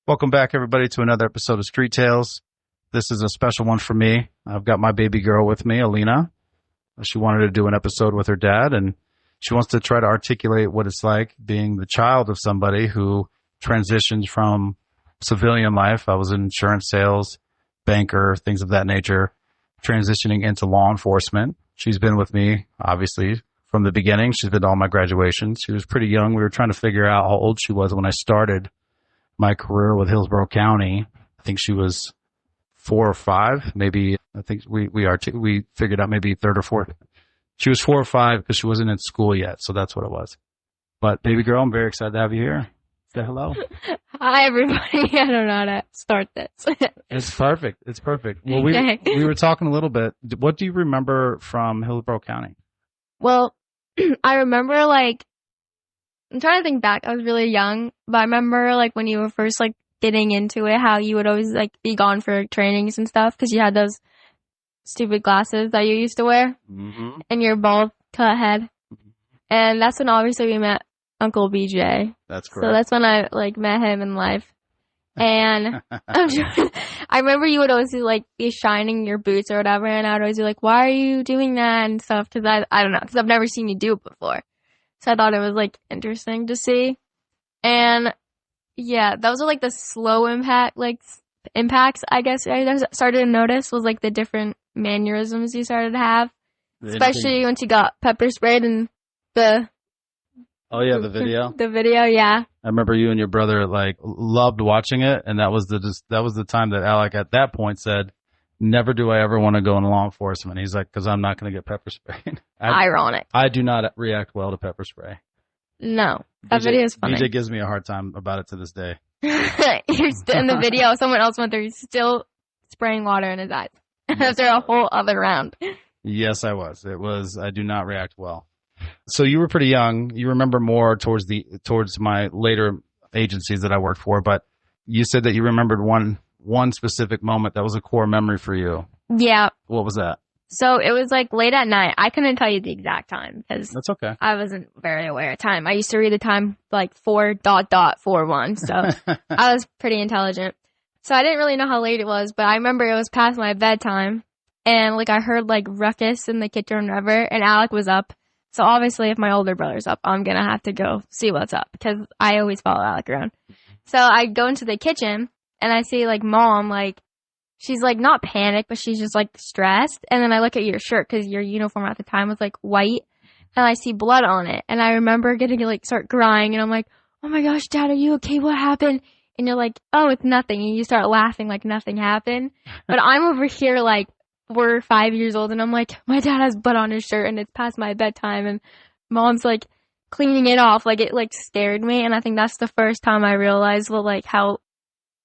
Welcome back, everybody, to another episode of Street Tales. This is a special one for me. I've got my baby girl with me, Alina. She wanted to do an episode with her dad, and she wants to try to articulate what it's like being the child of somebody who transitions from civilian life. I was in insurance sales, banker, things of that nature, transitioning into law enforcement. She's been with me, obviously, from the beginning. She's been to all my graduations. She was pretty young. We were trying to figure out how old she was when I started my career with Hillsborough County. I think she was 4 or 5, maybe. I think we figured out maybe third or fourth. She was 4 or 5 because she wasn't in school yet, so that's what it was. But baby girl, I'm very excited to have you here. Say hello. Hi, everybody. I don't know how to start this. It's perfect. It's perfect. Well, we were talking a little bit. What do you remember from Hillsborough County? Well, I remember, I'm trying to think back. I was really young, but I remember, when you were first, getting into it, how you would always, be gone for trainings and stuff because you had those stupid glasses that you used to wear and your bald cut head. And that's when, obviously, we met Uncle BJ. That's correct. So that's when I, met him in life. And I remember you would always, be shining your boots or whatever, and I would always be like, why are you doing that and stuff? Because I don't know, because I've never seen you do it before. So I thought it was, interesting to see. And, yeah, those are, the slow impacts, I guess, I started to notice was, the different mannerisms you started to have. Especially once you got pepper sprayed and the... Oh, yeah, the video? The video, yeah. I remember you and your brother, loved watching it, and that was the time that Alec, at that point, said, never do I ever want to go in law enforcement. He's like, because I'm not going to get pepper sprayed. Ironic. I do not react well to pepper spray. No. That video is funny. BJ gives me a hard time about it to this day. You're still in the video. Someone else went there. He's still spraying water in his eyes after a whole other round. Yes, I was. I do not react well. So you were pretty young. You remember more towards my later agencies that I worked for, but you said that you remembered one specific moment that was a core memory for you. Yeah. What was that? So it was late at night. I couldn't tell you the exact time because that's okay. I wasn't very aware of time. I used to read the time 4:41. So I was pretty intelligent. So I didn't really know how late it was, but I remember it was past my bedtime and I heard ruckus in the kitchen or whatever, and Alec was up. So obviously if my older brother's up, I'm going to have to go see what's up because I always follow Alec around. So I go into the kitchen and I see Mom, she's not panicked, but she's just stressed. And then I look at your shirt because your uniform at the time was white, and I see blood on it. And I remember getting to start crying, and I'm like, oh my gosh, Dad, are you okay? What happened? And you're like, oh, it's nothing. And you start laughing like nothing happened. But I'm over here 4 or 5 years old, and I'm like, my dad has blood on his shirt, and it's past my bedtime, and Mom's cleaning it off. It scared me, and I think that's the first time I realized how,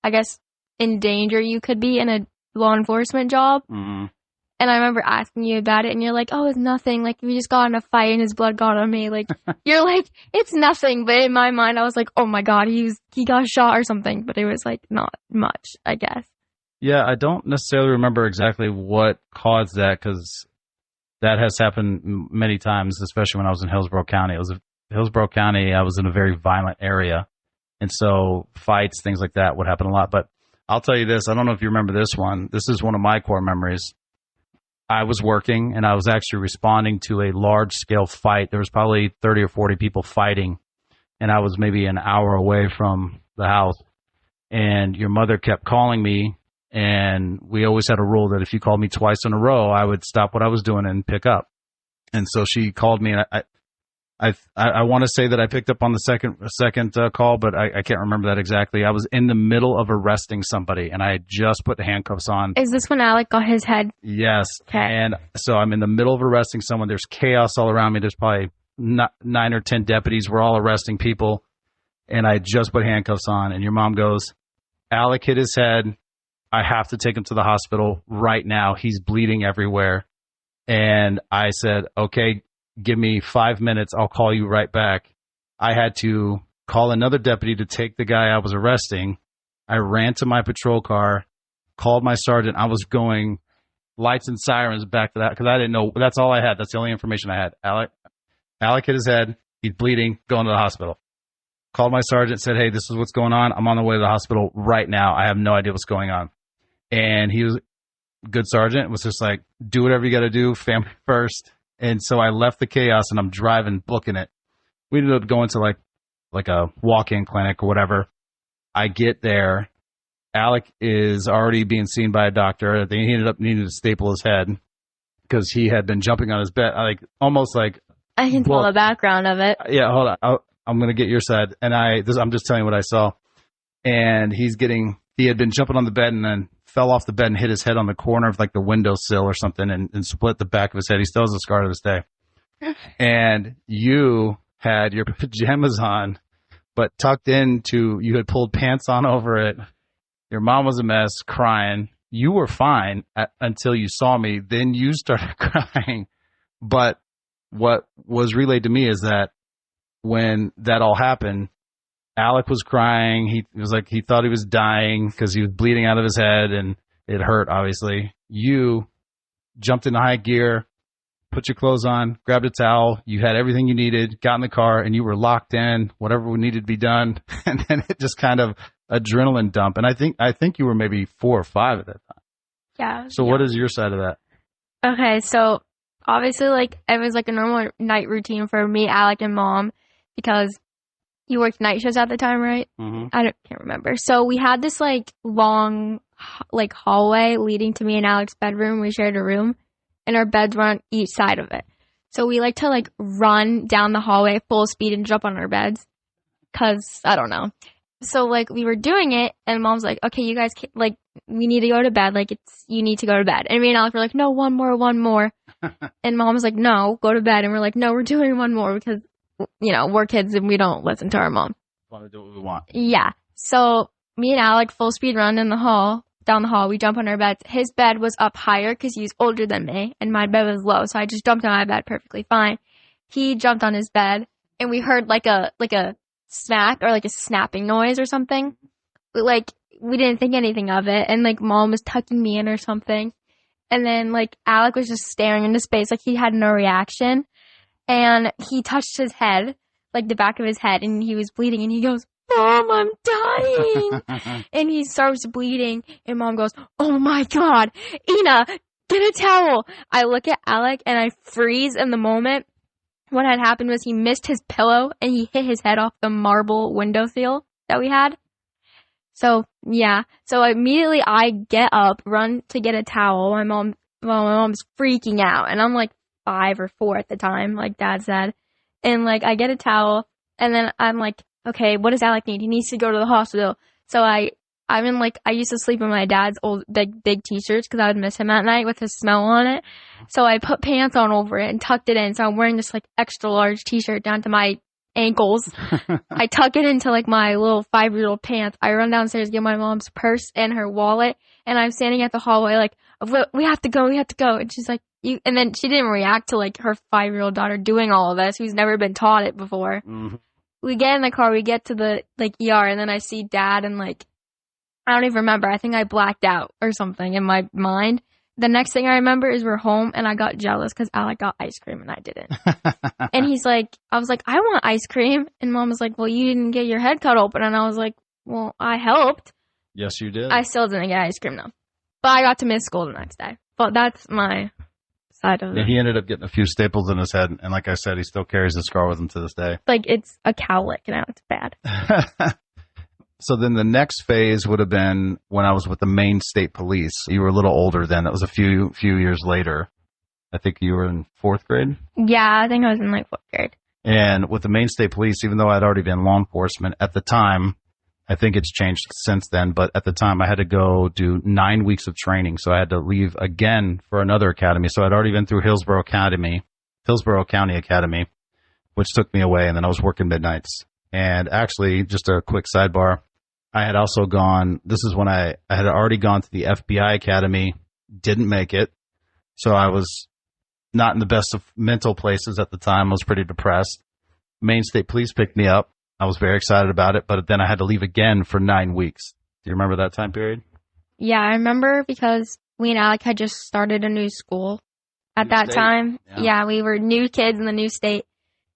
I guess, in danger you could be in a law enforcement job. Mm-hmm. And I remember asking you about it, and you're like, oh, it's nothing. We just got in a fight and his blood got on me. You're like, it's nothing. But in my mind, I was like, oh my God, he got shot or something. But it was not much, I guess. Yeah, I don't necessarily remember exactly what caused that because that has happened many times, especially when I was in Hillsborough County. Hillsborough County, I was in a very violent area. And so fights, things like that would happen a lot. But I'll tell you this. I don't know if you remember this one. This is one of my core memories. I was working, and I was actually responding to a large-scale fight. There was probably 30 or 40 people fighting, and I was maybe an hour away from the house. And your mother kept calling me, and we always had a rule that if you called me twice in a row, I would stop what I was doing and pick up. And so she called me, and I want to say that I picked up on the second call, but I can't remember that exactly. I was in the middle of arresting somebody, and I had just put the handcuffs on. Is this when Alec got his head? Yes. Okay. And so I'm in the middle of arresting someone. There's chaos all around me. There's probably 9 or 10 deputies. We're all arresting people, and I just put handcuffs on. And your mom goes, Alec hit his head. I have to take him to the hospital right now. He's bleeding everywhere. And I said, okay, give me 5 minutes. I'll call you right back. I had to call another deputy to take the guy I was arresting. I ran to my patrol car, called my sergeant. I was going lights and sirens back to that because I didn't know. That's all I had. That's the only information I had. Alec hit his head. He's bleeding. Going to the hospital. Called my sergeant. Said, "Hey, this is what's going on. I'm on the way to the hospital right now. I have no idea what's going on." And he was a good sergeant. Was just like, "Do whatever you got to do. Family first." And so I left the chaos and I'm driving, booking it. We ended up going to like a walk-in clinic or whatever. I get there. Alec is already being seen by a doctor. He ended up needing to staple his head because he had been jumping on his bed, almost like. I can tell the background of it. Yeah, hold on. I'm going to get your side. And I'm just telling you what I saw. And he had been jumping on the bed and then fell off the bed and hit his head on the corner of like the windowsill or something and split the back of his head. He still has a scar to this day. And you had your pajamas on, but tucked into, you had pulled pants on over it. Your mom was a mess, crying. You were fine until you saw me. Then you started crying. But what was relayed to me is that when that all happened, Alec was crying. He was like, he thought he was dying because he was bleeding out of his head and it hurt, obviously. You jumped into high gear, put your clothes on, grabbed a towel. You had everything you needed, got in the car, and you were locked in, whatever needed to be done. And then it just kind of adrenaline dump. And I think you were maybe 4 or 5 at that time. Yeah. So what is your side of that? Okay, so obviously, like, it was like a normal night routine for me, Alec, and Mom, because you worked night shifts at the time, right? Mm-hmm. Can't remember. So we had this like long, like hallway leading to me and Alec's bedroom. We shared a room, and our beds were on each side of it. So we like to like run down the hallway full speed and jump on our beds, cause I don't know. So like we were doing it, and Mom's like, "Okay, you guys, like, we need to go to bed. Like, you need to go to bed." And me and Alec were like, "No, one more." And Mom was like, "No, go to bed." And we're like, "No, we're doing one more because, you know, we're kids and we don't listen to our mom. We want to do what we want." Yeah. So me and Alec full speed run down the hall. We jump on our beds. His bed was up higher because he was older than me, and my bed was low. So I just jumped on my bed perfectly fine. He jumped on his bed, and we heard like a smack or like a snapping noise or something. Like, we didn't think anything of it, and like Mom was tucking me in or something. And then like Alec was just staring into space, like he had no reaction. And he touched his head, like the back of his head, and he was bleeding. And he goes, "Mom, I'm dying." And he starts bleeding. And Mom goes, "Oh my God, Ina, get a towel." I look at Alec and I freeze in the moment. What had happened was he missed his pillow and he hit his head off the marble windowsill that we had. So, yeah. So immediately I get up, run to get a towel. My mom's freaking out. And I'm like 5 or 4 at the time, like Dad said. And like I get a towel, and then I'm like, okay, what does Alec need? He needs to go to the hospital. So I used to sleep in my dad's old big t-shirts because I would miss him at night with his smell on it. So I put pants on over it and tucked it in. So I'm wearing this like extra large t-shirt down to my ankles. I tuck it into like my little 5-year-old pants. I run downstairs, get my mom's purse and her wallet, and I'm standing at the hallway like, we have to go. And she's like, and then she didn't react to like her 5-year-old daughter doing all of this, who's never been taught it before. Mm-hmm. We get in the car, we get to the like ER, and then I see Dad, and like, I don't even remember. I think I blacked out or something in my mind. The next thing I remember is we're home, and I got jealous because Alec got ice cream and I didn't. And I was like, "I want ice cream." And Mom was like, "Well, you didn't get your head cut open." And I was like, "Well, I helped." Yes, you did. I still didn't get ice cream though. But I got to miss school the next day. But that's my side of it. Yeah, he ended up getting a few staples in his head, and like I said, he still carries the scar with him to this day. Like, it's a cowlick now. It's bad. So then the next phase would have been when I was with the Maine State Police. You were a little older then. That was a few years later. I think you were in 4th grade? Yeah, I think I was in like 4th grade. And with the Maine State Police, even though I'd already been law enforcement at the time, I think it's changed since then, but at the time I had to go do 9 weeks of training. So I had to leave again for another academy. So I'd already been through Hillsborough County Academy, which took me away. And then I was working midnights. And actually, just a quick sidebar, I had also gone, this is when I had already gone to the FBI Academy, didn't make it. So I was not in the best of mental places at the time. I was pretty depressed. Maine State Police picked me up. I was very excited about it, but then I had to leave again for 9 weeks. Do you remember that time period? Yeah, I remember because we and Alec had just started a new school at New that state? time. Yeah. Yeah, we were new kids in the new state.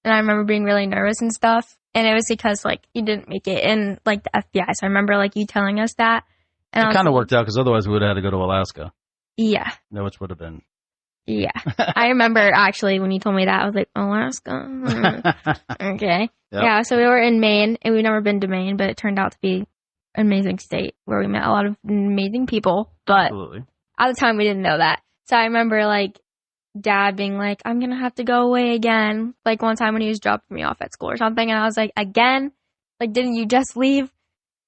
And I remember being really nervous and stuff. And it was because, like, you didn't make it in, like, the FBI. So I remember, like, you telling us that. And It kind of worked out because otherwise we would have had to go to Alaska. Yeah. No, which would have been. Yeah. I remember, actually, when you told me that, I was like, Alaska? Okay. Yep. Yeah, so we were in Maine, and we've never been to Maine, but it turned out to be an amazing state where we met a lot of amazing people. But Absolutely. at the time, we didn't know that. So I remember, like, Dad being like, I'm going to have to go away again. Like, one time when he was dropping me off at school or something, and I was like, again? Like, didn't you just leave?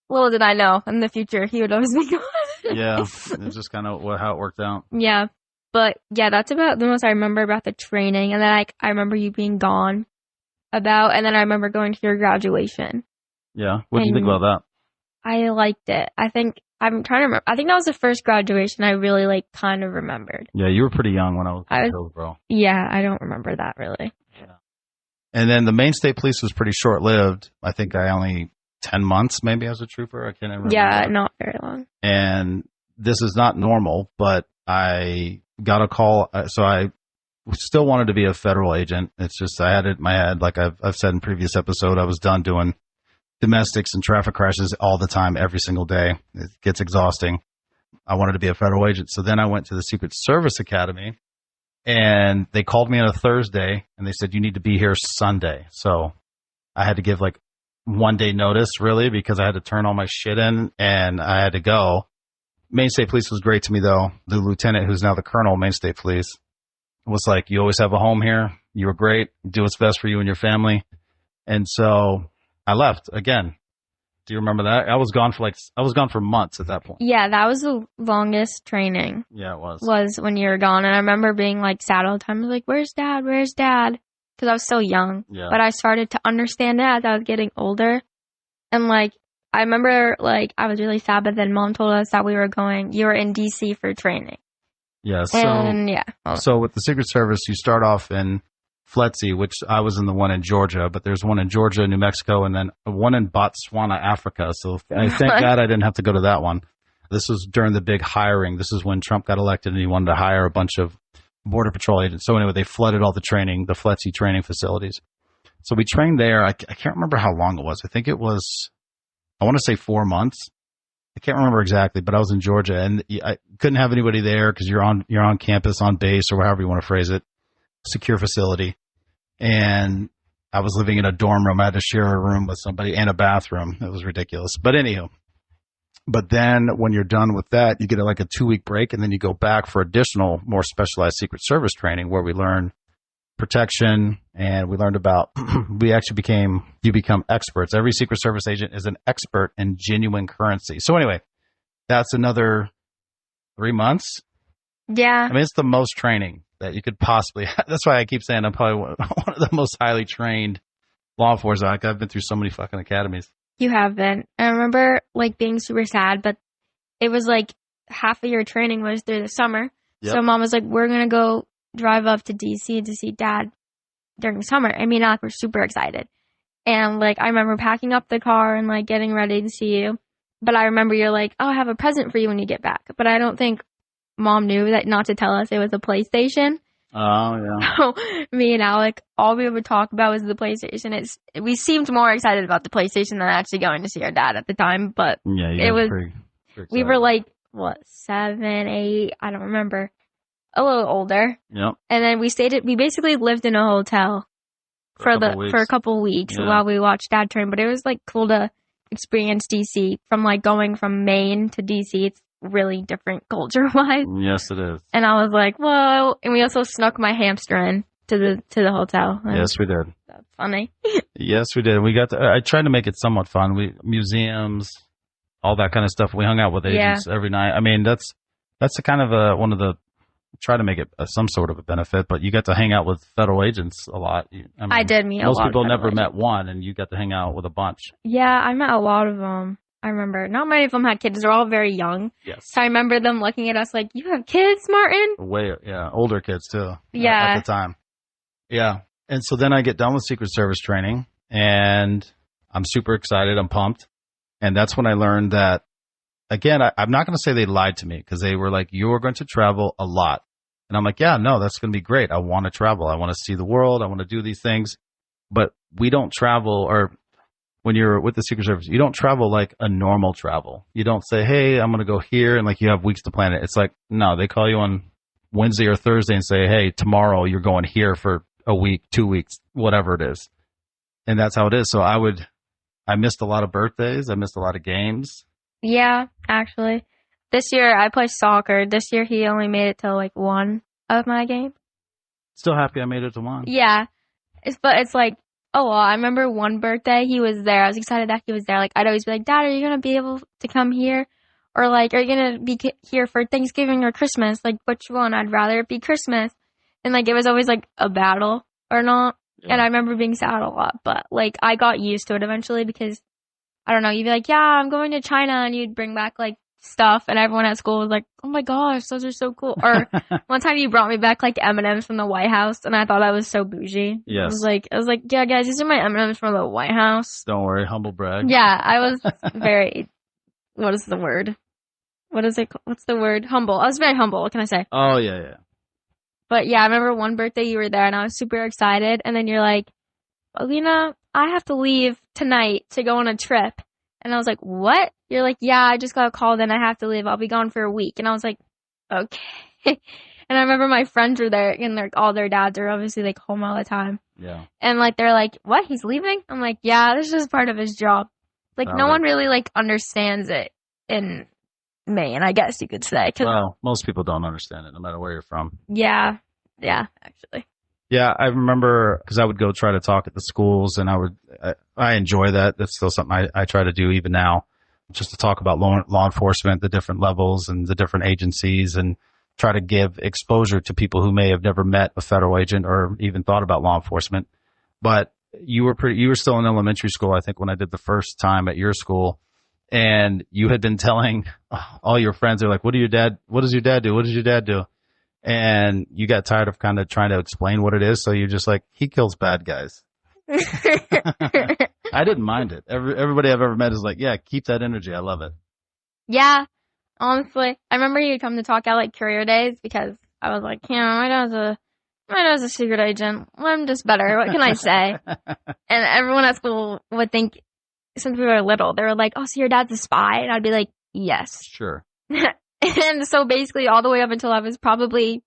Little did I know, in the future, he would always be gone. Yeah, it's just kind of how it worked out. Yeah. But, yeah, that's about the most I remember about the training. And then, like, I remember you being gone and then I remember going to your graduation. Yeah. What do you think about that? I liked it. I'm trying to remember. I think that was the first graduation I really, like, kind of remembered. Yeah, you were pretty young when I was in Hillsborough. Yeah, I don't remember that really. Yeah. And then the Maine State Police was pretty short-lived. I think I only 10 months maybe as a trooper. I can't remember. Yeah, not very long. And this is not normal, but I got a call. So I still wanted to be a federal agent. It's just I had it in my head, like I've said in previous episode, I was done doing domestics and traffic crashes all the time, every single day. It gets exhausting. I wanted to be a federal agent. So then I went to the Secret Service Academy, and they called me on a Thursday, and they said, you need to be here Sunday. So I had to give like 1 day notice, really, because I had to turn all my shit in, and I had to go. Maine State Police was great to me, though. The lieutenant, who's now the colonel of Maine State Police, was like, you always have a home here. You were great. Do what's best for you and your family. And so I left again. Do you remember that? I was gone for months at that point. Yeah, that was the longest training. Yeah, it was. Was when you were gone. And I remember being like sad all the time. I was like, where's Dad? Where's Dad? Because I was so young. Yeah. But I started to understand it as I was getting older. And like, I remember like I was really sad, but then Mom told us that you were in DC for training. Yeah. So with the Secret Service, you start off in FLETC, which I was in the one in Georgia, but there's one in Georgia, New Mexico, and then one in Botswana, Africa. So I thank God I didn't have to go to that one. This was during the big hiring. This is when Trump got elected and he wanted to hire a bunch of Border Patrol agents. So anyway, they flooded all the FLETC training facilities. So we trained there. I can't remember how long it was. I think it was, I want to say 4 months. I can't remember exactly, but I was in Georgia and I couldn't have anybody there because you're on campus, on base, or however you want to phrase it, secure facility. And I was living in a dorm room. I had to share a room with somebody and a bathroom. It was ridiculous. But anywho, but then when you're done with that, you get like a 2-week break, and then you go back for additional, more specialized Secret Service training where we learn protection, and we learned about, you become experts. Every Secret Service agent is an expert in genuine currency. So anyway, that's another 3 months. Yeah. I mean, it's the most training that you could possibly have. That's why I keep saying I'm probably one of the most highly trained law enforcement. Like, I've been through so many fucking academies. You have been. I remember like being super sad, but it was like half of your training was through the summer. Yep. So Mom was like, we're going to go drive up to DC to see Dad during the summer. I mean, Alec, we're super excited. And like, I remember packing up the car and like getting ready to see you. But I remember you're like, oh, I have a present for you when you get back. But I don't think Mom knew that not to tell us it was a PlayStation. Oh, yeah. So me and Alec, all we would talk about was the PlayStation. We seemed more excited about the PlayStation than actually going to see our dad at the time. But yeah, it was, pretty we were like, 7, 8, I don't remember. A little older. Yep. And then we basically lived in a hotel for a couple weeks while we watched Dad train. But it was like cool to experience DC from like going from Maine to DC. It's really different culture wise. Yes, it is. And I was like, whoa. And we also snuck my hamster in to the hotel. Yes, we did. That's funny. Yes, we did. I tried to make it somewhat fun. Museums, all that kind of stuff. We hung out with agents every night. I mean, that's the kind of one of the, try to make it some sort of a benefit, but you got to hang out with federal agents a lot. I did meet a lot. Most people of never agents. met one, and you got to hang out with a bunch. Yeah, I met a lot of them. I remember not many of them had kids. They're all very young. Yes. So I remember them looking at us like, you have kids, Martin? Older kids too. Yeah. At the time. Yeah. And so then I get done with Secret Service training, and I'm super excited. I'm pumped. And that's when I learned that again, I'm not going to say they lied to me because they were like, you're going to travel a lot. And I'm like, yeah, no, that's going to be great. I want to travel. I want to see the world. I want to do these things. But we don't travel, or when you're with the Secret Service, you don't travel like a normal travel. You don't say, hey, I'm going to go here, and like you have weeks to plan it. It's like, no, they call you on Wednesday or Thursday and say, hey, tomorrow you're going here for a week, 2 weeks, whatever it is. And that's how it is. So I missed a lot of birthdays. I missed a lot of games. Yeah, actually. This year I played soccer. This year he only made it to like one of my games. Still happy I made it to one. Yeah. But it's like, oh, well, I remember one birthday he was there. I was excited that he was there. Like, I'd always be like, Dad, are you going to be able to come here? Or like, are you going to be here for Thanksgiving or Christmas? Like, which one? I'd rather it be Christmas. And like, it was always like a battle or not. Yeah. And I remember being sad a lot, but like, I got used to it eventually because, I don't know, you'd be like, yeah, I'm going to China, and you'd bring back like stuff, and everyone at school was like, oh my gosh, those are so cool. Or one time you brought me back like M&Ms from the White House, and I thought that was so bougie. Yes. I was like, yeah, guys, these are my M&Ms from the White House. Don't worry, humble brag. Yeah, I was very, what is the word? What is it? What's the word? Humble. I was very humble. What can I say? Oh, yeah. But yeah, I remember one birthday you were there, and I was super excited, and then you're like, Alina, I have to leave tonight to go on a trip. And I was like, what? You're like, yeah, I just got called and I have to leave. I'll be gone for a week. And I was like, okay. And I remember my friends were there, and all their dads are obviously like home all the time. Yeah. And like, they're like, what? He's leaving? I'm like, yeah, this is part of his job. Like, no one really like understands it in Maine, I guess you could say. Well, most people don't understand it no matter where you're from. Yeah, actually. Yeah, I remember because I would go try to talk at the schools, and I enjoy that. That's still something I try to do even now, just to talk about law enforcement, the different levels and the different agencies, and try to give exposure to people who may have never met a federal agent or even thought about law enforcement. But you were still in elementary school, I think, when I did the first time at your school, and you had been telling all your friends, they're like, what does your dad do? What does your dad do? And you got tired of kind of trying to explain what it is, so you're just like, he kills bad guys. I didn't mind it. Everybody I've ever met is like, yeah, keep that energy. I love it. Yeah, honestly. I remember you'd come to talk at like career days because I was like, my dad's a secret agent. I'm just better. What can I say? And everyone at school would think, since we were little, they were like, oh, so your dad's a spy? And I'd be like, yes. Sure. And so basically all the way up until I was probably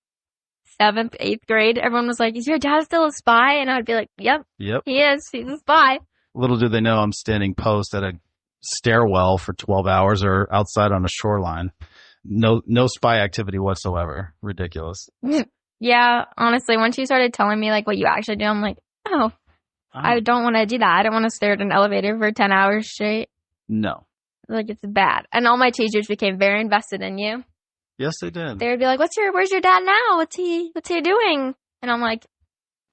7th, 8th grade, everyone was like, is your dad still a spy? And I'd be like, yep. He is. He's a spy. Little do they know I'm standing post at a stairwell for 12 hours or outside on a shoreline. No spy activity whatsoever. Ridiculous. Yeah, honestly, once you started telling me like what you actually do, I'm like, oh. I don't want to do that. I don't want to stare at an elevator for 10 hours straight. No. Like, it's bad. And all my teachers became very invested in you. Yes, they did. They would be like, where's your dad now? What's he doing? And I'm like,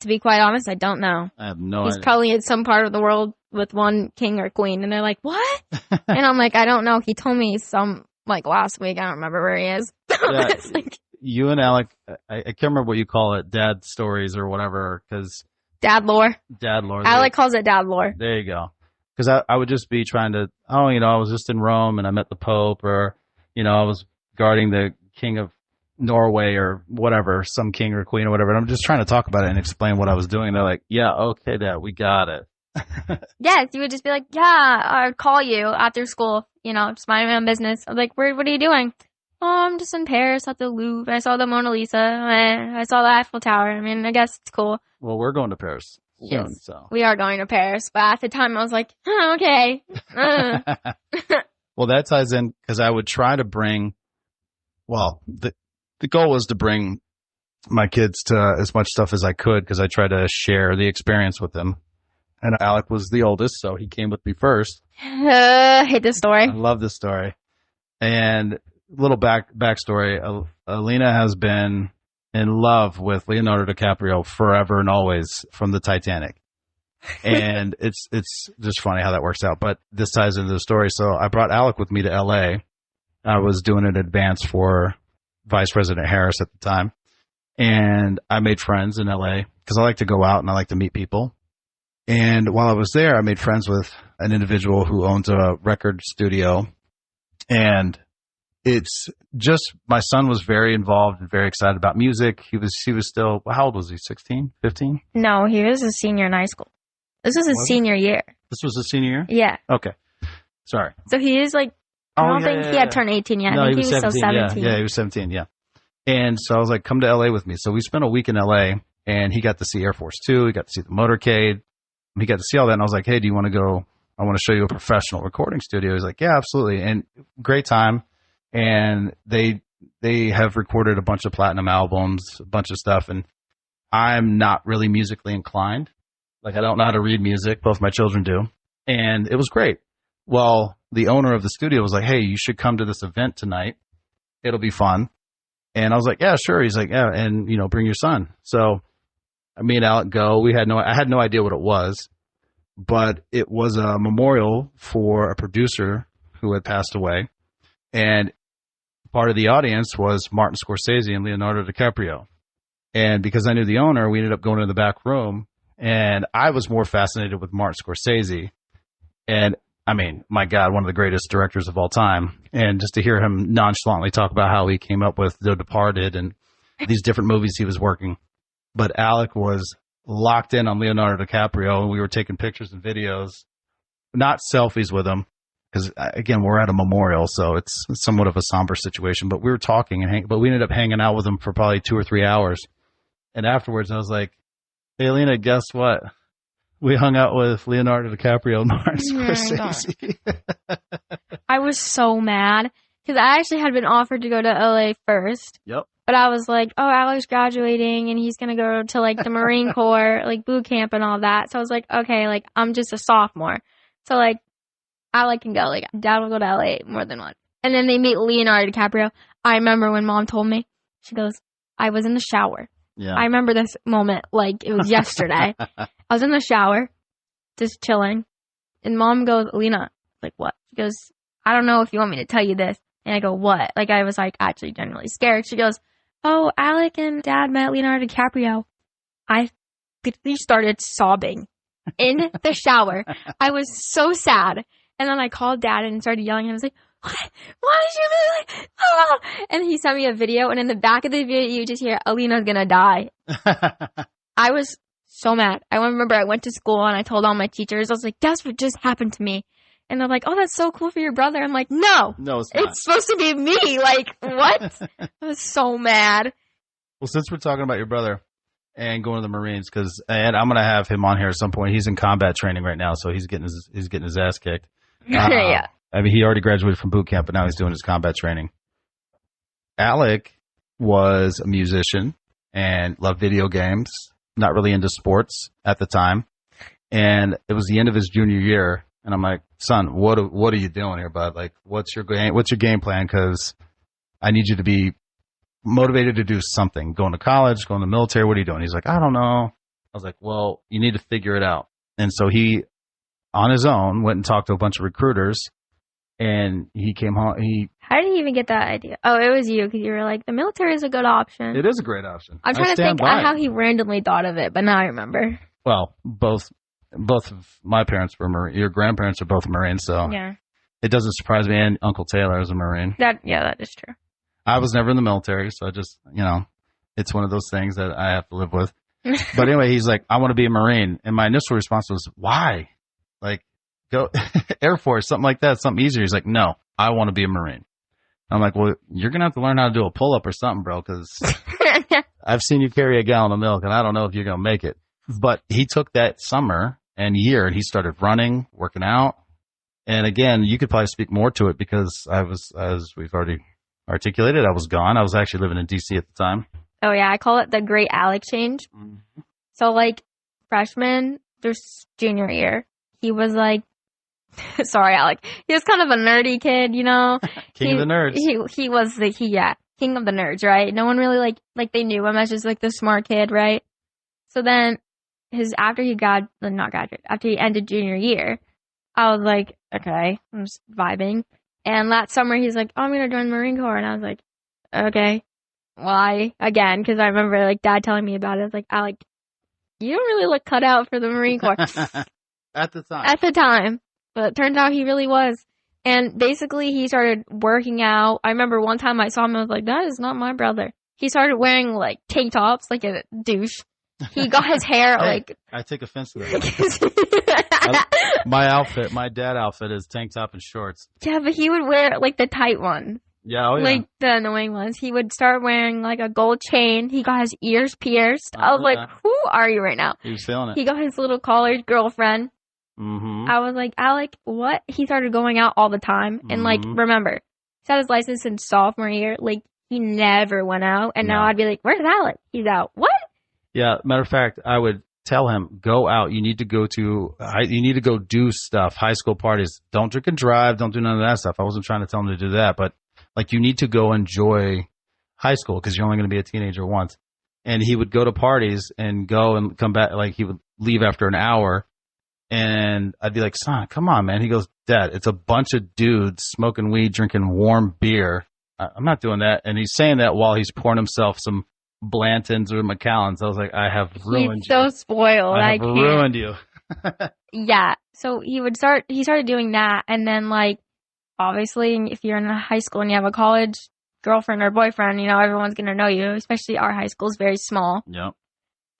to be quite honest, I don't know. I have no idea. He's probably in some part of the world with one king or queen. And they're like, what? And I'm like, I don't know. He told me like last week. I don't remember where he is. Yeah, like, you and Alec, I can't remember what you call it, dad stories or whatever, because... Dad lore. Alec calls it dad lore. There you go. Because I would just be trying to, I was just in Rome and I met the Pope, or, I was guarding the King of Norway or whatever, some king or queen or whatever. And I'm just trying to talk about it and explain what I was doing. And they're like, yeah, okay, Dad, we got it. Yes, you would just be like, yeah, I'd call you after school, just mind my own business. I'm like, what are you doing? Oh, I'm just in Paris at the Louvre. I saw the Mona Lisa. I saw the Eiffel Tower. I mean, I guess it's cool. Well, we're going to Paris soon, yes, so. We are going to Paris. But at the time, I was like, oh, okay. Well, that ties in because I would try to bring, the goal was to bring my kids to as much stuff as I could because I tried to share the experience with them. And Alec was the oldest, so he came with me first. Hate this story. I love this story. And little backstory, Alina has been in love with Leonardo DiCaprio forever and always from the Titanic. And it's just funny how that works out. But this ties into the story. So I brought Alec with me to LA. I was doing an advance for Vice President Harris at the time. And I made friends in LA because I like to go out and I like to meet people. And while I was there, I made friends with an individual who owns a record studio. And it's just, my son was very involved and very excited about music. He was still, how old was he? 16, 15? No, he was a senior in high school. This was his senior year. This was his senior year? Yeah. Okay. Sorry. So he is like, I don't think he had turned 18 yet. No, I think he was 17, still 17. Yeah, he was 17, yeah. And so I was like, come to LA with me. So we spent a week in LA, and he got to see Air Force Two. He got to see the motorcade. He got to see all that. And I was like, hey, do you want to go? I want to show you a professional recording studio. He's like, yeah, absolutely. And great time. And they have recorded a bunch of platinum albums, a bunch of stuff. And I'm not really musically inclined. Like, I don't know how to read music. Both my children do. And it was great. Well, the owner of the studio was like, hey, you should come to this event tonight. It'll be fun. And I was like, yeah, sure. He's like, yeah, and, bring your son. So me and Alec go. I had no idea what it was, but it was a memorial for a producer who had passed away. And part of the audience was Martin Scorsese and Leonardo DiCaprio. And because I knew the owner, we ended up going to the back room. And I was more fascinated with Martin Scorsese. And I mean, my God, one of the greatest directors of all time. And just to hear him nonchalantly talk about how he came up with The Departed and these different movies he was working. But Alec was locked in on Leonardo DiCaprio, and we were taking pictures and videos, not selfies with him, because, again, we're at a memorial, so it's somewhat of a somber situation. But we were talking, but we ended up hanging out with him for probably 2 or 3 hours. And afterwards, I was like, hey, Alina, guess what? We hung out with Leonardo DiCaprio and Martin Scorsese. I was so mad because I actually had been offered to go to LA first. Yep. But I was like, oh, Alec's graduating and he's going to go to like the Marine Corps, like boot camp and all that. So I was like, okay, like I'm just a sophomore. So like Alec can go. Like Dad will go to LA more than once. And then they meet Leonardo DiCaprio. I remember when Mom told me, she goes, I was in the shower. Yeah. I remember this moment like it was yesterday. I was in the shower, just chilling, and Mom goes, Alina, like, what? She goes, I don't know if you want me to tell you this. And I go, what? Like, I was like actually genuinely scared. She goes, oh, Alec and Dad met Leonardo DiCaprio. I literally started sobbing in the shower. I was so sad. And then I called Dad and started yelling. I was like, what? Why did you be like, oh? And he sent me a video, and in the back of the video, you just hear, Alina's gonna die. I was so mad. I remember I went to school, and I told all my teachers, I was like, guess what just happened to me? And they're like, oh, that's so cool for your brother. I'm like, no, it's not. It's supposed to be me. Like, what? I was so mad. Well, since we're talking about your brother and going to the Marines, and I'm gonna have him on here at some point. He's in combat training right now, so he's getting his ass kicked. Yeah. I mean, he already graduated from boot camp, but now he's doing his combat training. Alec was a musician and loved video games, not really into sports at the time. And it was the end of his junior year, and I'm like, son, what are you doing here, bud? Like, what's your game plan? Because I need you to be motivated to do something. Going to college, going to the military, what are you doing? He's like, I don't know. I was like, well, you need to figure it out. And so he, on his own, went and talked to a bunch of recruiters. And he came home. How did he even get that idea? Oh, it was you, because you were like, the military is a good option. It is a great option. I'm trying to think how he randomly thought of it, but now I remember. Well, both of my parents were Marine. Your grandparents are both Marines, so yeah, it doesn't surprise me. And Uncle Taylor is a Marine. That is true. I was never in the military, so I just, it's one of those things that I have to live with. But anyway, he's like, I want to be a Marine. And my initial response was, why? Like, go Air Force, something like that, something easier. He's like, no, I want to be a Marine. I'm like, well, you're going to have to learn how to do a pull-up or something, bro, because I've seen you carry a gallon of milk, and I don't know if you're going to make it. But he took that summer and year, and he started running, working out. And again, you could probably speak more to it because I was, as we've already articulated, I was gone. I was actually living in D.C. at the time. Oh, yeah. I call it the Great Alec Change. Mm-hmm. So, like, freshman through junior year, he was like, sorry, Alec. He was kind of a nerdy kid, King of the nerds. He was king of the nerds, right? No one really like they knew him as just like the smart kid, right? So then after he ended junior year, I was like, okay, I'm just vibing. And that summer he's like, oh, I'm gonna join the Marine Corps, and I was like, okay, why? Again, because I remember like Dad telling me about it. I was like, Alec, you don't really look cut out for the Marine Corps. At the time. At the time. But it turns out he really was. And basically he started working out. I remember one time I saw him, I was like, that is not my brother. He started wearing like tank tops, like a douche. He got his hair like. I take offense to that. My dad outfit is tank top and shorts. Yeah, but he would wear like the tight one. Yeah, oh yeah. Like the annoying ones. He would start wearing like a gold chain. He got his ears pierced. I was like, who are you right now? He was feeling it. He got his little college girlfriend. Mm-hmm. I was like, Alec, what? He started going out all the time. And like, remember, he's had his license in sophomore year. Like, he never went out. And now I'd be like, where's Alec? He's out. What? Yeah, matter of fact, I would tell him, go out. You need to go do stuff, high school parties. Don't drink and drive. Don't do none of that stuff. I wasn't trying to tell him to do that, but like you need to go enjoy high school because you're only going to be a teenager once. And he would go to parties and go and come back. Like he would leave after an hour. And I'd be like, son, come on, man. He goes, Dad, it's a bunch of dudes smoking weed, drinking warm beer. I'm not doing that. And he's saying that while he's pouring himself some Blantons or Macallans. I was like, I have ruined you. He's so spoiled. I have ruined you. Yeah. So he started doing that. And then like, obviously, if you're in high school and you have a college girlfriend or boyfriend, you know, everyone's going to know you, especially our high school is very small. Yep.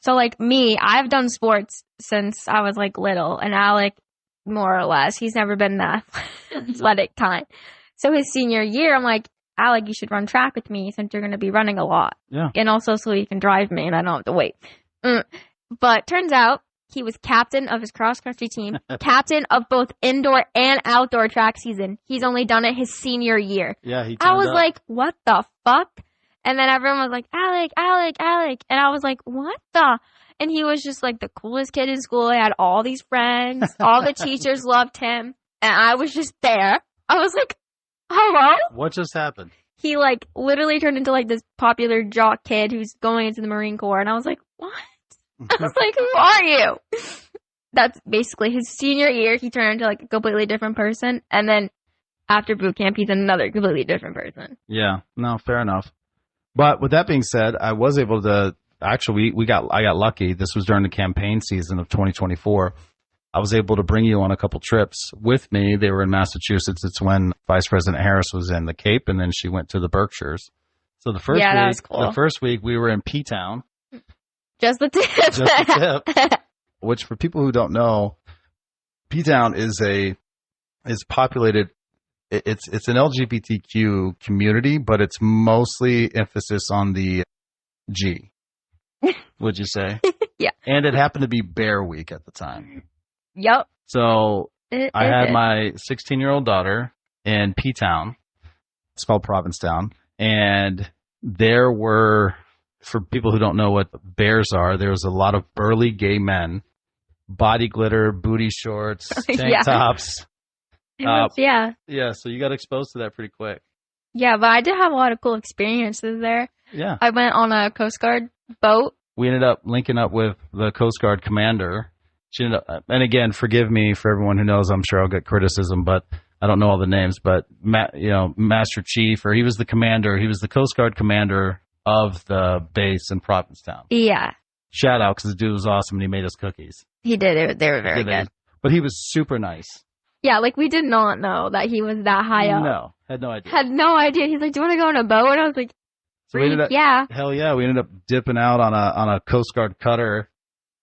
So like me, I've done sports since I was like little, and Alec, more or less, he's never been that athletic kind. So his senior year, I'm like, Alec, you should run track with me since you're going to be running a lot. Yeah. And also so you can drive me and I don't have to wait. But turns out he was captain of his cross-country team, captain of both indoor and outdoor track season. He's only done it his senior year. Yeah, I was like, what the fuck? And then everyone was like, Alec, Alec, Alec. And I was like, what the? And he was just like the coolest kid in school. He had all these friends. All the teachers loved him. And I was just there. I was like, hello? What just happened? He like literally turned into like this popular jock kid who's going into the Marine Corps. And I was like, what? I was like, who are you? That's basically his senior year. He turned into like a completely different person. And then after boot camp, he's another completely different person. Yeah, no, fair enough. But with that being said, I was able to actually, I got lucky. This was during the campaign season of 2024. I was able to bring you on a couple trips with me. They were in Massachusetts. It's when Vice President Harris was in the Cape, and then she went to the Berkshires. So the first week we were in P-Town. Just the tip. Which for people who don't know, P-Town is populated. It's an LGBTQ community, but it's mostly emphasis on the G. Would you say? Yeah. And it happened to be Bear Week at the time. Yep. So I had my 16-year-old daughter in P-Town. It's called Provincetown. And there were, for people who don't know what bears are, there was a lot of burly gay men, body glitter, booty shorts, tank tops. Yeah. Yeah, so you got exposed to that pretty quick. Yeah, but I did have a lot of cool experiences there. Yeah. I went on a Coast Guard boat. We ended up linking up with the Coast Guard commander. She ended up, and again, forgive me for everyone who knows, I'm sure I'll get criticism, but I don't know all the names, but Master Chief, or he was the commander, he was the Coast Guard commander of the base in Provincetown. Yeah. Shout out, because the dude was awesome and he made us cookies. He did. They were very good. But he was super nice. Yeah, like we did not know that he was that high up. No, had no idea. Had no idea. He's like, do you want to go on a boat? And I was like, so we ended up, yeah. Hell yeah. We ended up dipping out on a Coast Guard cutter.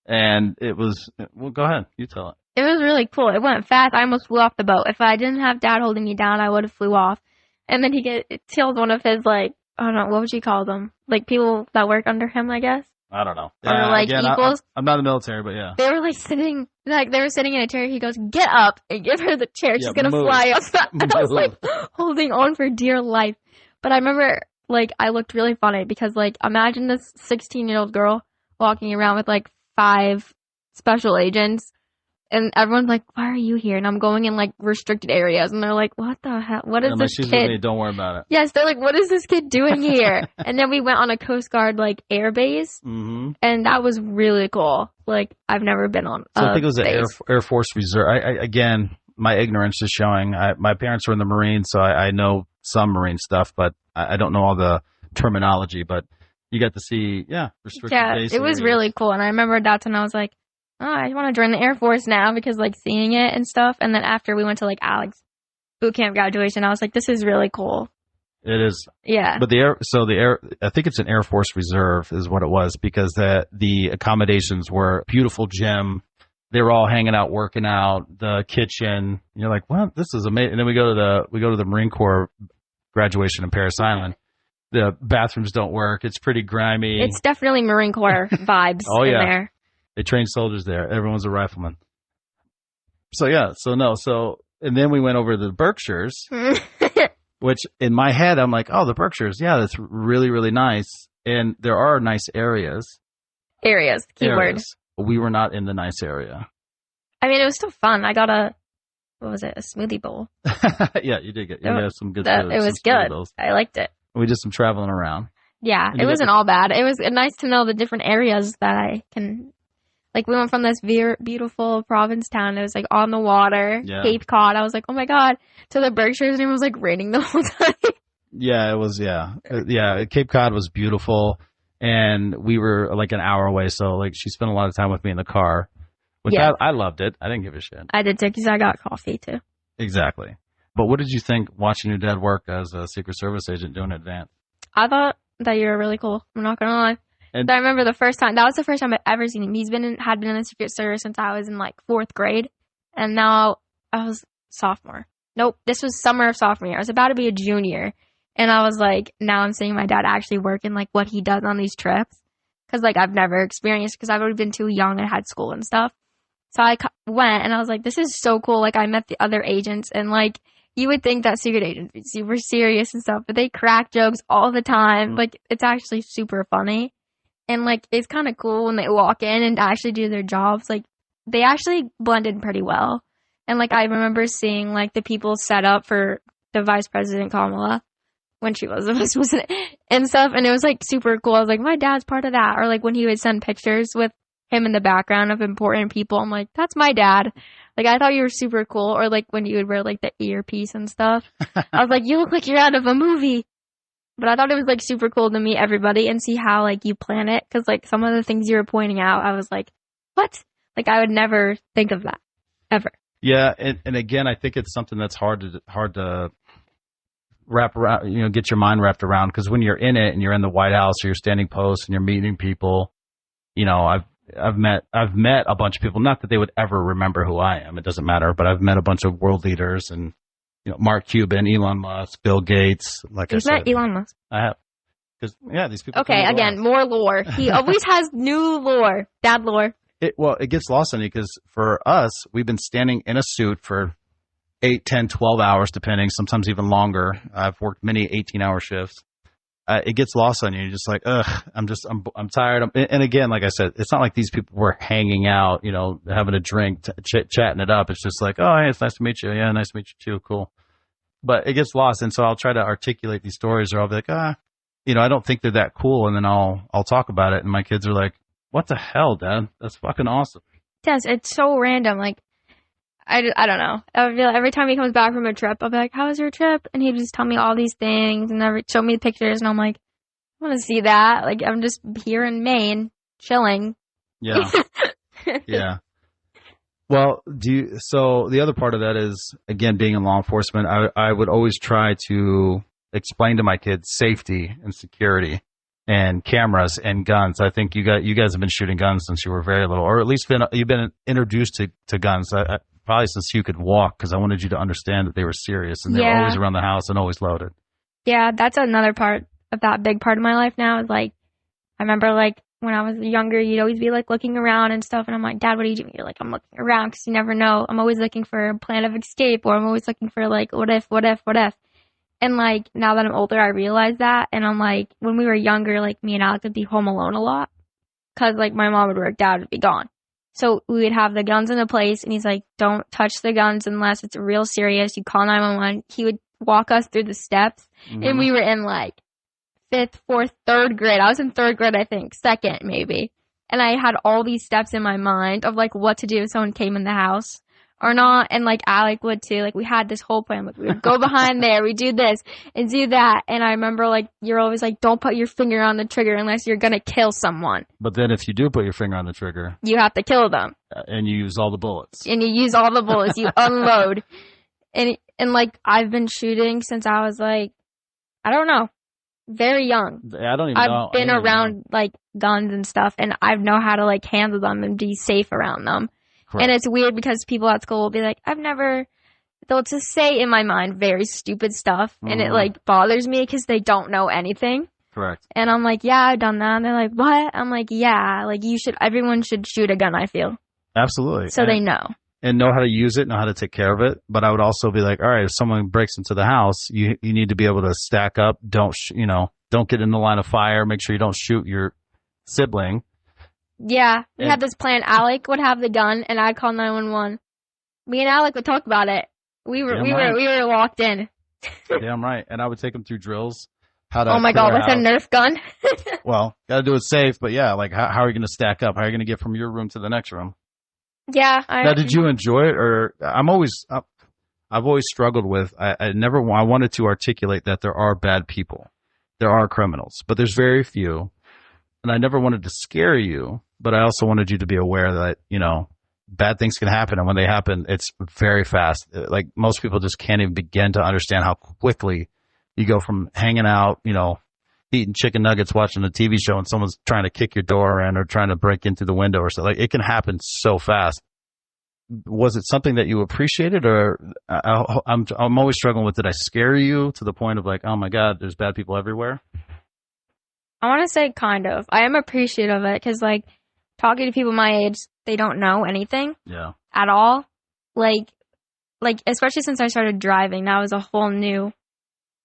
And it was, well, go ahead. You tell it. It was really cool. It went fast. I almost flew off the boat. If I didn't have Dad holding me down, I would have flew off. And then he tells one of his, like, I don't know, what would you call them? Like people that work under him, I guess. I don't know. Or like again, equals. I'm not in the military, but yeah. They were like sitting in a chair. He goes, get up and give her the chair. She's going to fly up. And I was like holding on for dear life. But I remember like I looked really funny because like imagine this 16-year-old girl walking around with like 5 special agents. And everyone's like, why are you here? And I'm going in like restricted areas. And they're like, what the hell? What is this she's kid? With me. Don't worry about it. Yes, they're like, what is this kid doing here? And then we went on a Coast Guard like air base. Mm-hmm. And that was really cool. Like I've never been on I think it was an Air Force Reserve. Again, my ignorance is showing. My parents were in the Marines, so I know some Marine stuff, but I don't know all the terminology. But you got to see, restricted base. It was really cool. And I remember that's when I was like, oh, I want to join the Air Force now because like seeing it and stuff. And then after we went to like Alex boot camp graduation. I was like, this is really cool. It is. Yeah. But I think it's an Air Force Reserve is what it was, because the accommodations were beautiful gym. They were all hanging out, working out, the kitchen. You're like, well, this is amazing. And then we go to the Marine Corps graduation in Parris Island. The bathrooms don't work. It's pretty grimy. It's definitely Marine Corps vibes in there. They train soldiers there. Everyone's a rifleman. And then we went over to the Berkshires, which in my head, I'm like, oh, the Berkshires. Yeah, that's really, really nice. And there are nice areas. Keyword. But we were not in the nice area. I mean, it was still fun. I got a smoothie bowl. Yeah, you did get some good food. It was good. I liked it. We did some traveling around. Yeah, it wasn't all bad. It was nice to know the different areas that I can. Like, we went from this beautiful province town. It was, like, on the water, Cape Cod. I was like, oh, my God. To the Berkshires, and it was, like, raining the whole time. Yeah, it was, yeah. Cape Cod was beautiful, and we were, like, an hour away. So, like, she spent a lot of time with me in the car, which I loved it. I didn't give a shit. I did, too, because I got coffee, too. Exactly. But what did you think watching your dad work as a Secret Service agent doing advance? I thought that you were really cool. I'm not going to lie. And I remember that was the first time I've ever seen him. Had been in the Secret Service since I was in like 4th grade. And now I was sophomore. Nope, this was summer of sophomore year. I was about to be a junior. And I was like, now I'm seeing my dad actually work in like what he does on these trips. Because like I've never experienced, because I've already been too young and had school and stuff. So I went and I was like, this is so cool. Like I met the other agents, and like you would think that secret agents would be super serious and stuff, but they crack jokes all the time. Like it's actually super funny. And, like, it's kind of cool when they walk in and actually do their jobs. Like, they actually blended pretty well. And, like, I remember seeing, like, the people set up for the Vice President Kamala when she was the Vice President and stuff. And it was, like, super cool. I was like, my dad's part of that. Or, like, when he would send pictures with him in the background of important people, I'm like, that's my dad. Like, I thought you were super cool. Or, like, when you would wear, like, the earpiece and stuff. I was like, you look like you're out of a movie. But I thought it was, like, super cool to meet everybody and see how, like, you plan it. Because, like, some of the things you were pointing out, I was like, what? Like, I would never think of that. Ever. Yeah, and again, I think it's something that's hard to wrap around, get your mind wrapped around. Because when you're in it and you're in the White House or you're standing post and you're meeting people, I've met a bunch of people. Not that they would ever remember who I am. It doesn't matter. But I've met a bunch of world leaders and Mark Cuban, Elon Musk, Bill Gates. Like You've met Elon Musk. I have. Because these people. Okay, again, more lore. He always has new lore. Dad lore. It gets lost on you because for us, we've been standing in a suit for 8, 10, 12 hours, depending, sometimes even longer. I've worked many 18-hour shifts. It gets lost on you. You're just like, ugh, I'm tired. And again, like I said, it's not like these people were hanging out, having a drink, chatting it up. It's just like, oh, hey, it's nice to meet you. Yeah, nice to meet you too. Cool. But it gets lost. And so I'll try to articulate these stories, or I'll be like, I don't think they're that cool. And then I'll talk about it. And my kids are like, what the hell, Dad? That's fucking awesome. Yes, it's so random. Like, I don't know. I feel like every time he comes back from a trip, I'll be like, how was your trip? And he'd just tell me all these things and show me the pictures. And I'm like, I want to see that. Like, I'm just here in Maine, chilling. Yeah. Yeah. Well, so the other part of that is, again, being in law enforcement, I would always try to explain to my kids safety and security and cameras and guns. I think you guys have been shooting guns since you were very little, or at least you've been introduced to guns. Probably since you could walk, because I wanted you to understand that they were serious and they were always around the house and always loaded. Yeah, that's another part of that big part of my life now. Is like, I remember like when I was younger, you'd always be like looking around and stuff, and I'm like, Dad, what are you doing? You're like, I'm looking around because you never know. I'm always looking for a plan of escape, or I'm always looking for like, what if? And like now that I'm older, I realize that, and I'm like, when we were younger, like me and Alex would be home alone a lot because like my mom would work, Dad would be gone. So we would have the guns in the place, and he's like, don't touch the guns unless it's real serious. You call 911. He would walk us through the steps, and we were in like 5th, 4th, 3rd grade. I was in 3rd grade, I think, 2nd maybe. And I had all these steps in my mind of like what to do if someone came in the house or not. And like Alec would too. Like we had this whole plan. Like we would go behind there, we do this and do that. And I remember like you're always like, don't put your finger on the trigger unless you're gonna kill someone. But then if you do put your finger on the trigger, you have to kill them. And you use all the bullets. You unload. And like I've been shooting since I was like, I don't know, very young. I don't even know. I've been around like guns and stuff, and I know how to like handle them and be safe around them. Correct. And it's weird because people at school will be like, they'll just say in my mind very stupid stuff, and it like bothers me because they don't know anything. Correct. And I'm like, yeah, I've done that. And they're like, what? I'm like, yeah, like everyone should shoot a gun, I feel. Absolutely. So they know. And know how to use it, know how to take care of it. But I would also be like, all right, if someone breaks into the house, you need to be able to stack up. Don't get in the line of fire. Make sure you don't shoot your sibling. Yeah. We had this plan. Alec would have the gun and I'd call 911. Me and Alec would talk about it. We were locked in. Damn right. And I would take them through drills. How to oh my God, with a Nerf gun? Well, gotta do it safe, but yeah, like how are you gonna stack up? How are you gonna get from your room to the next room? Yeah. Now, did you enjoy it, or I've always struggled with. I wanted to articulate that there are bad people, there are criminals, but there's very few, and I never wanted to scare you, but I also wanted you to be aware that bad things can happen, and when they happen, it's very fast. Like most people just can't even begin to understand how quickly you go from hanging out, eating chicken nuggets, watching a TV show, and someone's trying to kick your door in or trying to break into the window or something. Like it can happen so fast. Was it something that you appreciated, or I'm always struggling with? Did I scare you to the point of like, oh my God, there's bad people everywhere? I want to say kind of. I am appreciative of it because like talking to people my age, they don't know anything. Yeah. At all. Like especially since I started driving, that was a whole new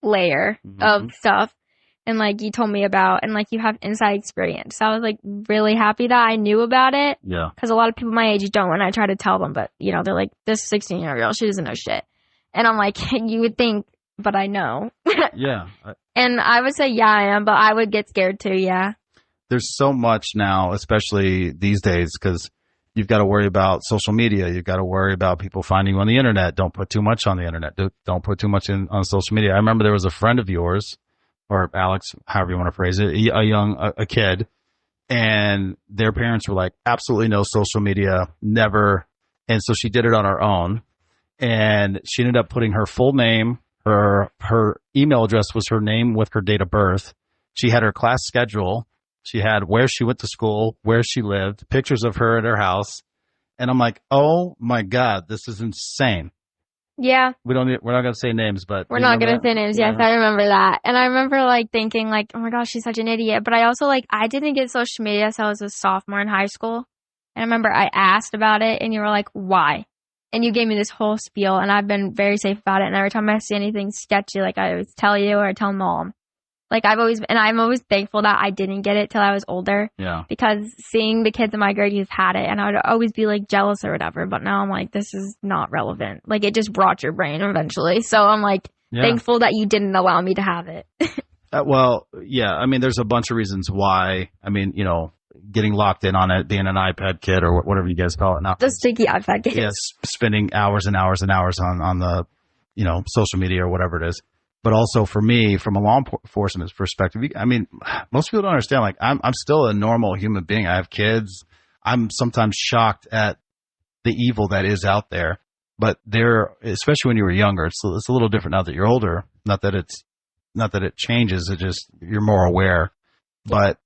layer of stuff. And like you told me about, and like you have inside experience. So I was like really happy that I knew about it. Yeah. Because a lot of people my age don't, and I try to tell them, but they're like, this 16-year-old girl, she doesn't know shit. And I'm like, you would think, but I know. Yeah. And I would say, yeah, I am, but I would get scared too. Yeah. There's so much now, especially these days, because you've got to worry about social media. You've got to worry about people finding you on the internet. Don't put too much on the internet. Don't put too much on social media. I remember there was a friend of yours, or Alex, however you want to phrase it, a kid, and their parents were like, absolutely no social media, never. And so she did it on her own, and she ended up putting her full name, her email address was her name with her date of birth. She had her class schedule. She had where she went to school, where she lived, pictures of her at her house. And I'm like, oh my God, this is insane. Yeah. We're not going to say names, but we're not going to say names. Yes, I remember that. And I remember like thinking like, oh my gosh, she's such an idiot. But I also like, I didn't get social media until I was a sophomore in high school. And I remember I asked about it and you were like, why? And you gave me this whole spiel and I've been very safe about it. And every time I see anything sketchy, like I always tell you or I tell mom. Like I'm always thankful that I didn't get it till I was older. Yeah. Because seeing the kids in my grade who've had it, and I would always be like jealous or whatever. But now I'm like, this is not relevant. Like it just brought your brain eventually. So I'm like thankful that you didn't allow me to have it. Well, yeah. I mean, there's a bunch of reasons why. I mean, getting locked in on it, being an iPad kid or whatever you guys call it now. The sticky iPad kids. Yes, spending hours and hours and hours on the, social media or whatever it is. But also for me, from a law enforcement perspective, I mean, most people don't understand. Like, I'm still a normal human being. I have kids. I'm sometimes shocked at the evil that is out there. But especially when you were younger, it's a little different now that you're older. Not that it changes. It just you're more aware. But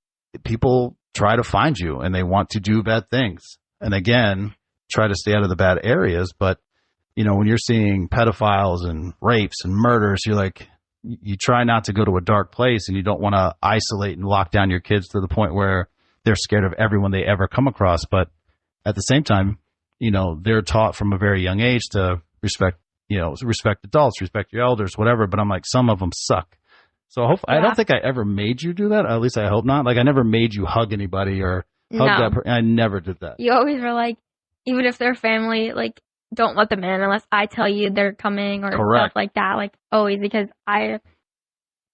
people try to find you, and they want to do bad things. And again, try to stay out of the bad areas. But when you're seeing pedophiles and rapes and murders, you're like, you try not to go to a dark place, and you don't want to isolate and lock down your kids to the point where they're scared of everyone they ever come across. But at the same time, they're taught from a very young age to respect adults, respect your elders, whatever. But I'm like, some of them suck. So I don't think I ever made you do that. At least I hope not. Like I never made you hug anybody or hug that person. I never did that. You always were like, even if they're family, like, don't let them in unless I tell you they're coming or stuff like that. Like always, because I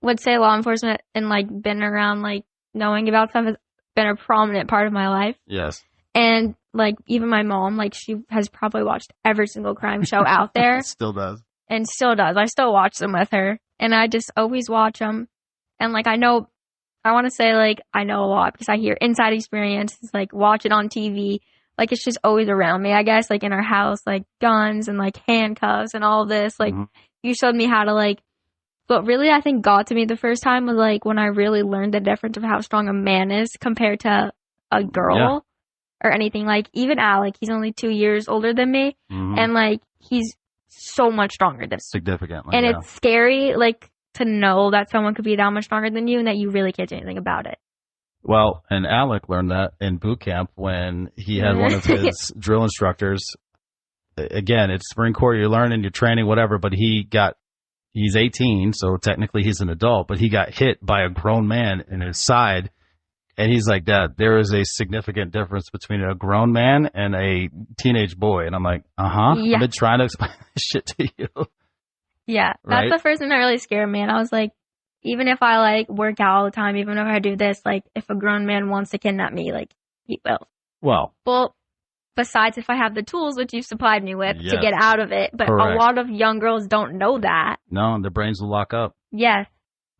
would say law enforcement and like been around like knowing about stuff has been a prominent part of my life. Yes. And like even my mom, like she has probably watched every single crime show out there. Still does. And still does. I still watch them with her. And I just always watch them. And like I want to say like I know a lot because I hear inside experiences, like watch it on TV, like it's just always around me, I guess, like in our house, like guns and like handcuffs and all this. Like you showed me how to like, what really I think got to me the first time was like when I really learned the difference of how strong a man is compared to a girl or anything. Like even Alec, he's only 2 years older than me, and like he's so much stronger than me. Significantly. And it's scary, like to know that someone could be that much stronger than you and that you really can't do anything about it. Well, and Alec learned that in boot camp when he had one of his drill instructors. Again, it's Marine Corps, you're learning, you're training, whatever, but he's 18, so technically he's an adult, but he got hit by a grown man in his side. And he's like, Dad, there is a significant difference between a grown man and a teenage boy. And I'm like, I've been trying to explain this shit to you. Yeah, that's the first thing that really scared me. And I was like, even if I like work out all the time, even if I do this, like if a grown man wants to kidnap me, like he will. Well, besides if I have the tools, which you've supplied me with to get out of it. But a lot of young girls don't know that. No, their brains will lock up. Yes.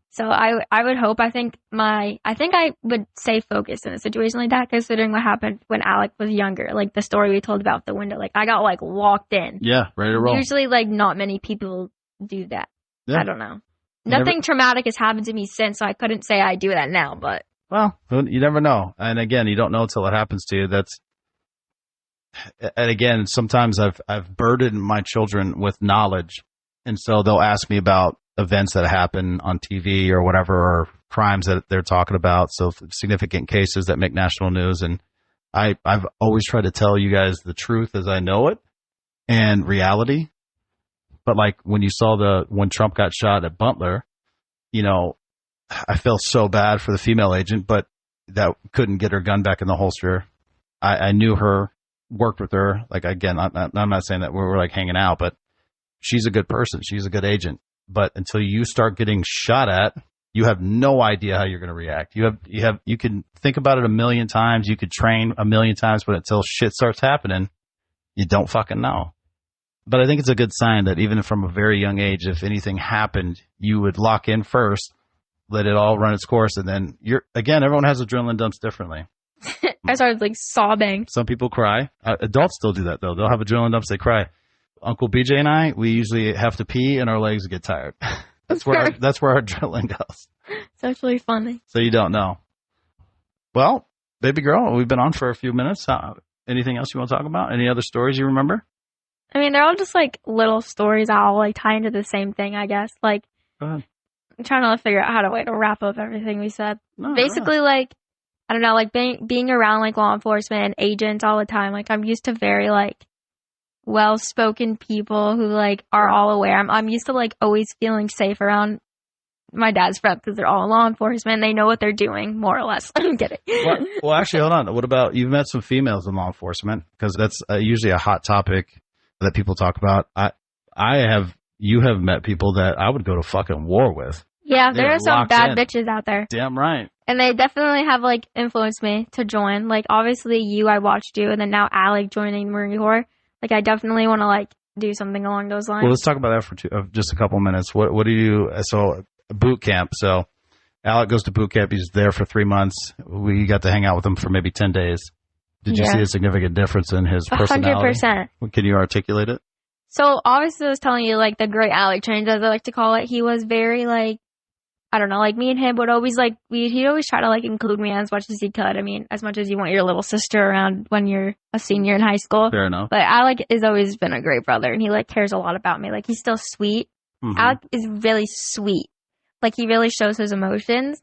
So I would hope, I think I would stay focused in a situation like that, considering what happened when Alec was younger. Like the story we told about the window. Like I got like walked in. Yeah, ready to roll. Usually like not many people do that. Yeah. I don't know. Nothing traumatic has happened to me since, so I couldn't say I do that now, but. Well, you never know. And again, you don't know until it happens to you. And again, sometimes I've burdened my children with knowledge. And so they'll ask me about events that happen on TV or whatever, or crimes that they're talking about. So significant cases that make national news. And I've always tried to tell you guys the truth as I know it and reality. But like when you saw when Trump got shot at Butler, you know, I felt so bad for the female agent, but that couldn't get her gun back in the holster. I knew her, worked with her. Like, again, I'm not saying that we're like hanging out, but she's a good person. She's a good agent. But until you start getting shot at, you have no idea how you're going to react. You can think about it a million times. You could train a million times, but until shit starts happening, you don't fucking know. But I think it's a good sign that even from a very young age, if anything happened, you would lock in first, let it all run its course, and then everyone has adrenaline dumps differently. I started like sobbing. Some people cry. Adults still do that though. They'll have adrenaline dumps, they cry. Uncle BJ and I, we usually have to pee and our legs get tired. That's where our adrenaline goes. It's actually funny. So you don't know. Well, baby girl, we've been on for a few minutes. Anything else you want to talk about? Any other stories you remember? I mean, they're all just like little stories that all like tie into the same thing, I guess. Like, go ahead. I'm trying to figure out how to wrap up everything we said. No, basically, like, I don't know, like being around like law enforcement and agents all the time. Like, I'm used to very like well-spoken people who like are all aware. I'm used to like always feeling safe around my dad's friends because they're all law enforcement. They know what they're doing, more or less. I'm kidding. Well, actually, hold on. What about, you've met some females in law enforcement? Because that's usually a hot topic that people talk about. You have met people that I would go to fucking war with. Yeah, there are some bad bitches out there. Damn right. And they definitely have like influenced me to join. Like obviously I watched you, and then now Alec joining Marine Corps. Like I definitely want to like do something along those lines. Well, let's talk about that for just a couple minutes. What do you, so boot camp. So Alec goes to boot camp. He's there for 3 months. We got to hang out with him for maybe 10 days. Did you see a significant difference in his personality? 100%. Can you articulate it? So obviously I was telling you like the great Alec change, as I like to call it. He was very like, I don't know, like me and him would always like, he'd always try to like include me as much as he could. I mean, as much as you want your little sister around when you're a senior in high school. Fair enough. But Alec has always been a great brother, and he like cares a lot about me. Like he's still sweet. Mm-hmm. Alec is really sweet. Like he really shows his emotions,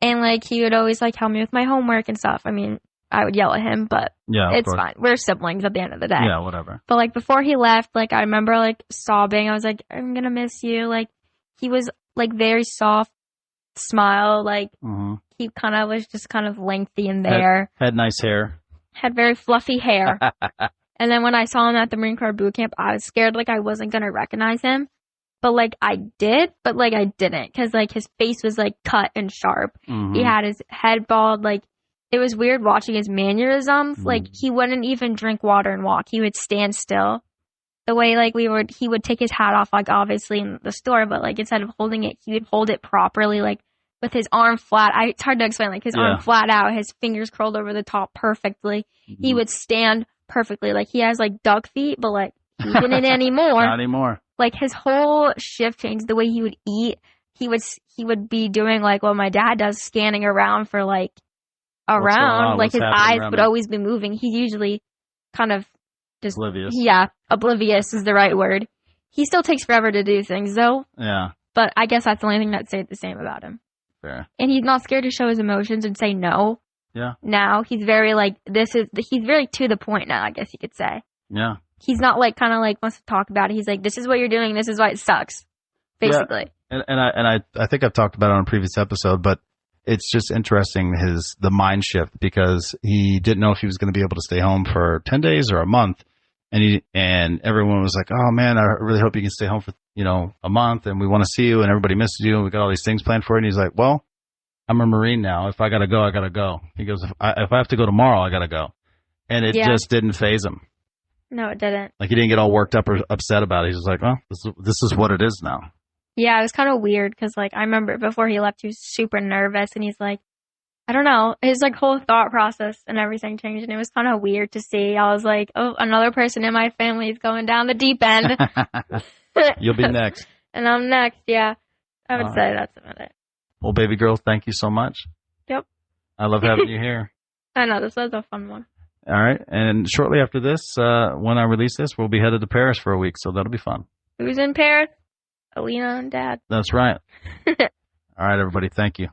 and like he would always like help me with my homework and stuff. I mean, I would yell at him, but it's fine. We're siblings at the end of the day. Yeah, whatever. But like before he left, like I remember like sobbing. I was like, I'm gonna miss you. Like he was like very soft smile. Like he kind of was just kind of lengthy in there. Had nice hair. Had very fluffy hair. And then when I saw him at the Marine Corps boot camp, I was scared like I wasn't gonna recognize him. But like I did, but like I didn't, because like his face was like cut and sharp. He had his head bald. Like it was weird watching his mannerisms. Like he wouldn't even drink water and walk. He would stand still. The way like he would take his hat off, like obviously in the store, but like instead of holding it, he would hold it properly, like with his arm flat. It's hard to explain. Like his arm flat out, his fingers curled over the top perfectly. Mm-hmm. He would stand perfectly. Like he has like duck feet, but like he didn't anymore. Not anymore. Like his whole shift changed. The way he would eat. He would be doing like what my dad does, scanning around for like around. Like his eyes would always be moving. He's usually kind of just oblivious. Yeah, oblivious is the right word. He still takes forever to do things though. Yeah. But I guess that's the only thing that stayed the same about him. Fair. And he's not scared to show his emotions and say no. Yeah. Now he's very like he's very to the point now, I guess you could say. Yeah. He's not like kind of like wants to talk about it. He's like, this is what you're doing. This is why it sucks. Basically. Yeah. And I think I've talked about it on a previous episode, but it's just interesting the mind shift, because he didn't know if he was going to be able to stay home for 10 days or a month. And everyone was like, oh man, I really hope you can stay home for, a month, and we want to see you, and everybody misses you, and we got all these things planned for you. And he's like, well, I'm a Marine now. If I got to go, I got to go. He goes, if I have to go tomorrow, I got to go. And it just didn't faze him. No, it didn't. Like he didn't get all worked up or upset about it. He's just like, well, this is what it is now. Yeah, it was kind of weird because, like, I remember before he left, he was super nervous, and he's like, I don't know, his, like, whole thought process and everything changed, and it was kind of weird to see. I was like, oh, another person in my family is going down the deep end. You'll be next. And I'm next, yeah. I would say that's about it. Well, baby girl, thank you so much. Yep. I love having you here. I know, this was a fun one. All right, and shortly after this, when I release this, we'll be headed to Paris for a week, so that'll be fun. Who's in Paris? Alina and Dad. That's right. All right, everybody. Thank you.